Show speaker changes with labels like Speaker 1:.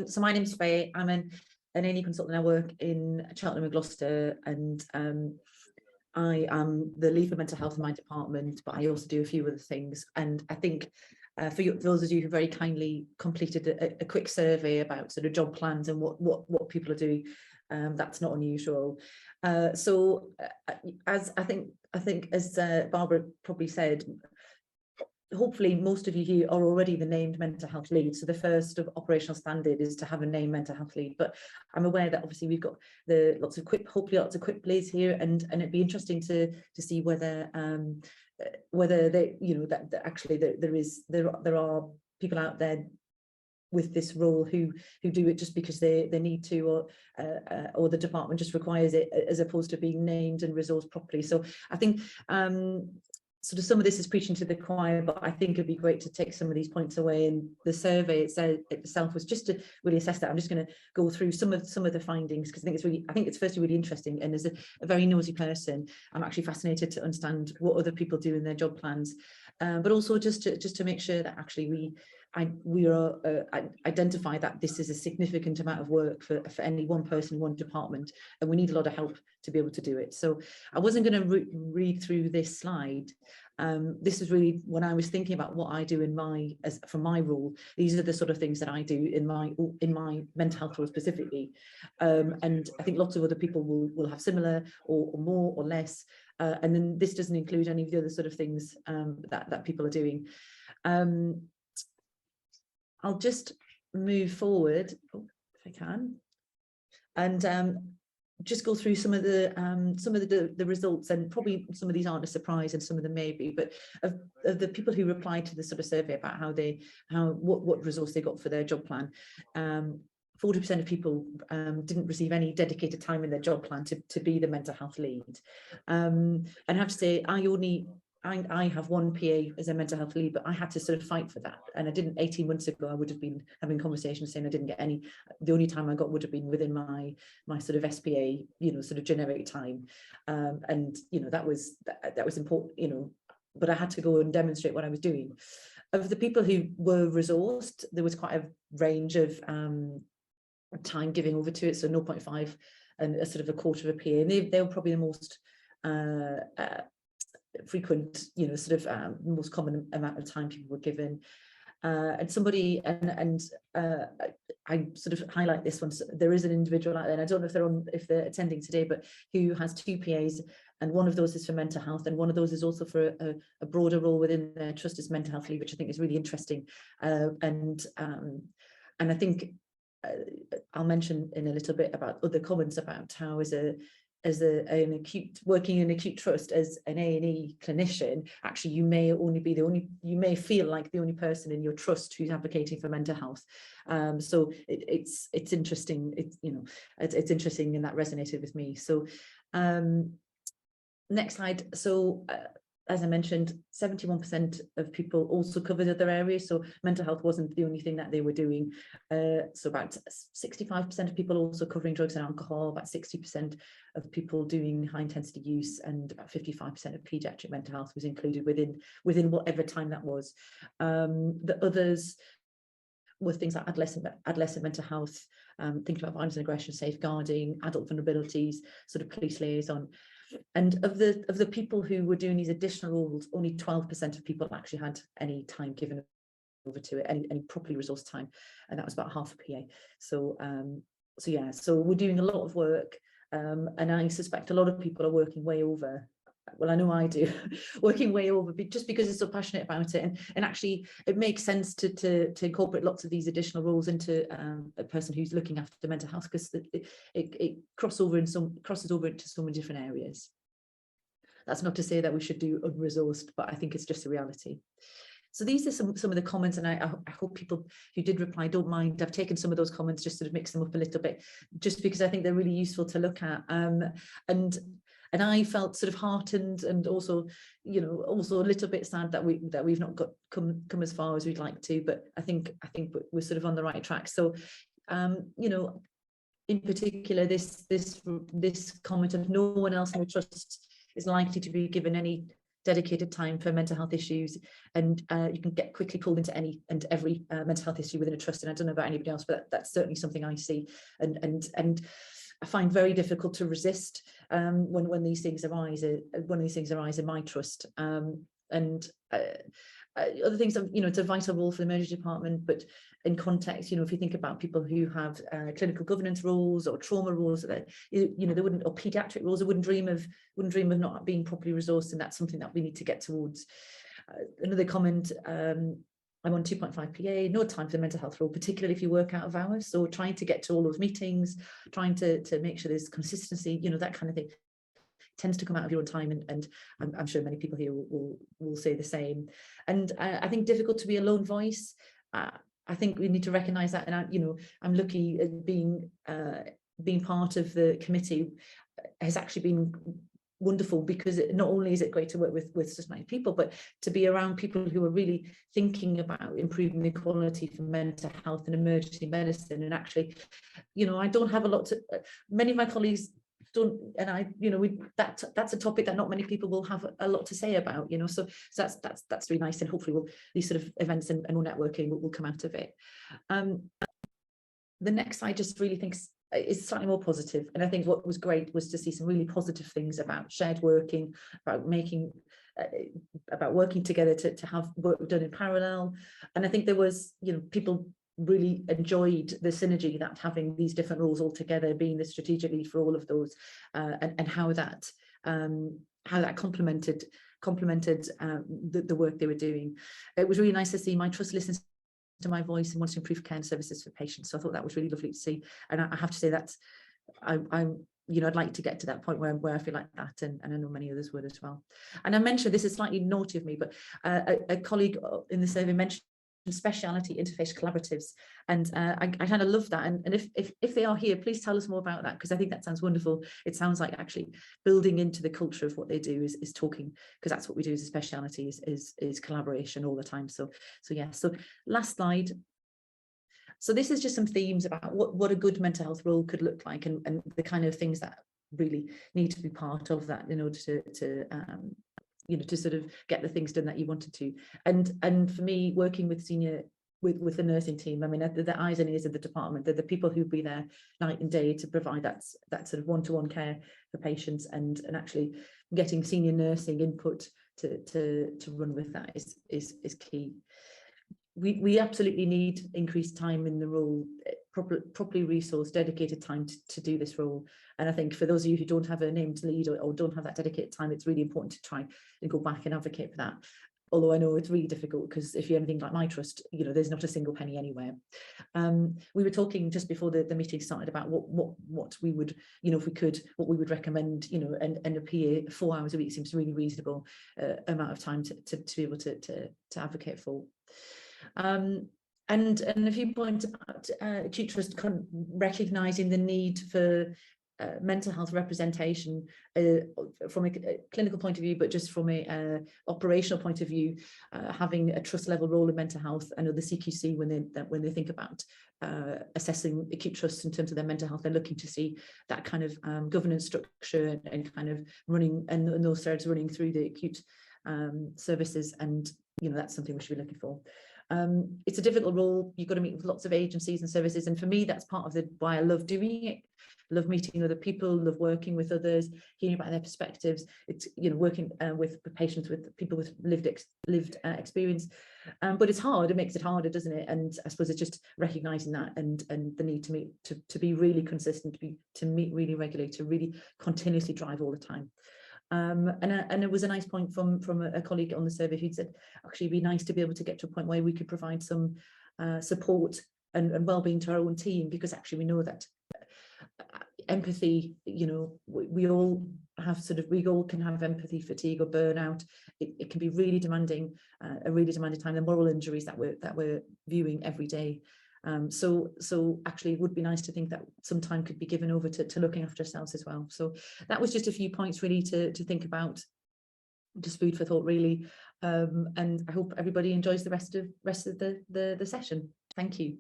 Speaker 1: So my name's Faye. I'm an A&E consultant. I work in Cheltenham and Gloucester, and I am the lead for mental health in my department, but I also do a few other things. And I think for those of you who very kindly completed a quick survey about sort of job plans and what people are doing, that's not unusual. So as I think as Barbara probably said, hopefully most of you here are already the named mental health lead. So the first of operational standard is to have a named mental health lead. But I'm aware that obviously we've got hopefully lots of QIP leads here, and it'd be interesting to see whether they, that actually there are people out there with this role who do it just because they need to, or the department just requires it, as opposed to being named and resourced properly. So I think sort of some of this is preaching to the choir, but I think it'd be great to take some of these points away. And the survey itself was just to really assess that. I'm just going to go through some of the findings, because I think it's firstly really interesting. And as a very nosy person, I'm actually fascinated to understand what other people do in their job plans, but also just to make sure that actually we identify that this is a significant amount of work for any one person, one department, and we need a lot of help to be able to do it. So I wasn't going to read through this slide. This is really when I was thinking about what I do for my role. These are the sort of things that I do in my mental health role specifically, and I think lots of other people will have similar or more or less. And then this doesn't include any of the other sort of things that people are doing. I'll just move forward, if I can, and just go through some of the results. And probably some of these aren't a surprise, and some of them may be. But of the people who replied to the sort of survey about what resource they got for their job plan, 40% of people didn't receive any dedicated time in their job plan to be the mental health lead. And I have to say, I have one PA as a mental health lead, but I had to sort of fight for that. And I didn't. 18 months ago, I would have been having conversations saying I didn't get any. The only time I got would have been within my sort of SPA, sort of generic time. And, that was important, but I had to go and demonstrate what I was doing. Of the people who were resourced, there was quite a range of time giving over to it. So 0.5 and a sort of a quarter of a PA. And they were probably the most frequent, sort of most common amount of time people were given. And somebody, and I sort of highlight this one. So there is an individual out there, and I don't know if they're attending today, but who has 2 PAs, and one of those is for mental health, and one of those is also for a broader role within their trust as mental health lead, which I think is really interesting. And I think I'll mention in a little bit about other comments about how working in acute trust as an A&E clinician, actually you may feel like the only person in your trust who's advocating for mental health. So it's interesting. It's interesting, and that resonated with me. So next slide. So as I mentioned, 71% of people also covered other areas. So mental health wasn't the only thing that they were doing. So about 65% of people also covering drugs and alcohol, about 60% of people doing high intensity use, and about 55% of pediatric mental health was included within whatever time that was. The others were things like adolescent mental health, thinking about violence and aggression, safeguarding, adult vulnerabilities, sort of police liaison. And of the people who were doing these additional roles, only 12% of people actually had any time given over to it, any properly resourced time, and that was about half a PA. So yeah, so we're doing a lot of work, and I suspect a lot of people are working way over. Well, I know I do, working way over, just because they're so passionate about it, and actually it makes sense to incorporate lots of these additional roles into a person who's looking after mental health, because it crosses over into so many different areas. That's not to say that we should do unresourced, but I think it's just a reality. So these are some of the comments, and I hope people who did reply don't mind. I've taken some of those comments, just sort of mix them up a little bit, just because I think they're really useful to look at. And I felt sort of heartened, and also, also a little bit sad that we've not come as far as we'd like to. But I think we're sort of on the right track. So, in particular, this comment of no one else in the trust is likely to be given any dedicated time for mental health issues, and you can get quickly pulled into any and every mental health issue within a trust. And I don't know about anybody else, but that's certainly something I see and I find very difficult to resist when these things arise. When these things arise in my trust, and other things, it's a vital role for the emergency department, but in context, if you think about people who have clinical governance roles or trauma roles, that they wouldn't, or pediatric roles, they wouldn't dream of not being properly resourced, and that's something that we need to get towards. Another comment, I'm on 2.5 PA, no time for the mental health role, particularly if you work out of hours. So trying to get to all those meetings, trying to make sure there's consistency, that kind of thing tends to come out of your own time, and I'm sure many people here will say the same. And I think difficult to be a lone voice. I think we need to recognise that, and I'm lucky at being part of the committee has actually been wonderful, because not only is it great to work with such many people, but to be around people who are really thinking about improving the quality for mental health and emergency medicine. And actually, I don't have a lot to, many of my colleagues don't, and that's a topic that not many people will have a lot to say about, so that's really nice, and hopefully these sort of events and more networking will come out of it. The next slide just really thinks is slightly more positive, and I think what was great was to see some really positive things about shared working, about working together to have work done in parallel. And I think there was, people really enjoyed the synergy that having these different roles all together, being the strategic lead for all of those, and how that complemented the work they were doing. It was really nice to see my trust listens to my voice and wants to improve care and services for patients. So I thought that was really lovely to see, and I have to say that I'd like to get to that point where I feel like that, and I know many others would as well. And I mentioned, this is slightly naughty of me, but a colleague in the survey mentioned speciality interface collaboratives, and I kind of love that, and if they are here, please tell us more about that, because I think that sounds wonderful. It sounds like actually building into the culture of what they do is talking, because that's what we do as a speciality, is collaboration all the time. So yeah, so last slide. So this is just some themes about what a good mental health role could look like, and the kind of things that really need to be part of that in order to sort of get the things done that you wanted to. And for me, working with with the nursing team, I mean, they're the eyes and ears of the department. They're the people who be there night and day to provide that sort of one-to-one care for patients, and actually getting senior nursing input to run with that is key. We absolutely need increased time in the role, properly resourced, dedicated time to do this role. And I think for those of you who don't have a named lead or don't have that dedicated time, it's really important to try and go back and advocate for that. Although I know it's really difficult, because if you're anything like my trust, there's not a single penny anywhere. We were talking just before the meeting started about what we would, if we could, what we would recommend, and appear 4 hours a week seems really reasonable amount of time to be able to advocate for. And a few points about acute trust recognising the need for mental health representation from a clinical point of view, but just from a operational point of view, having a trust level role in mental health. I know the CQC, when they think about assessing acute trusts in terms of their mental health, they're looking to see that kind of governance structure and kind of running, and those threads running through the acute services, and that's something we should be looking for. It's a difficult role. You've got to meet with lots of agencies and services, and for me that's part of why I love doing it. I love meeting other people, love working with others, hearing about their perspectives. It's working with patients, with people with lived experience, but it's hard. It makes it harder, doesn't it? And I suppose it's just recognizing that, and the need to be really consistent, to meet really regularly, to really continuously drive all the time. And it was a nice point from a colleague on the survey who'd said, actually, it'd be nice to be able to get to a point where we could provide some support and well-being to our own team, because actually we know that empathy, we all can have empathy fatigue or burnout. It can be really demanding, a really demanding time. The moral injuries that we're viewing every day. So actually it would be nice to think that some time could be given over to looking after ourselves as well. So that was just a few points really to think about, just food for thought really, and I hope everybody enjoys the rest of the session. Thank you.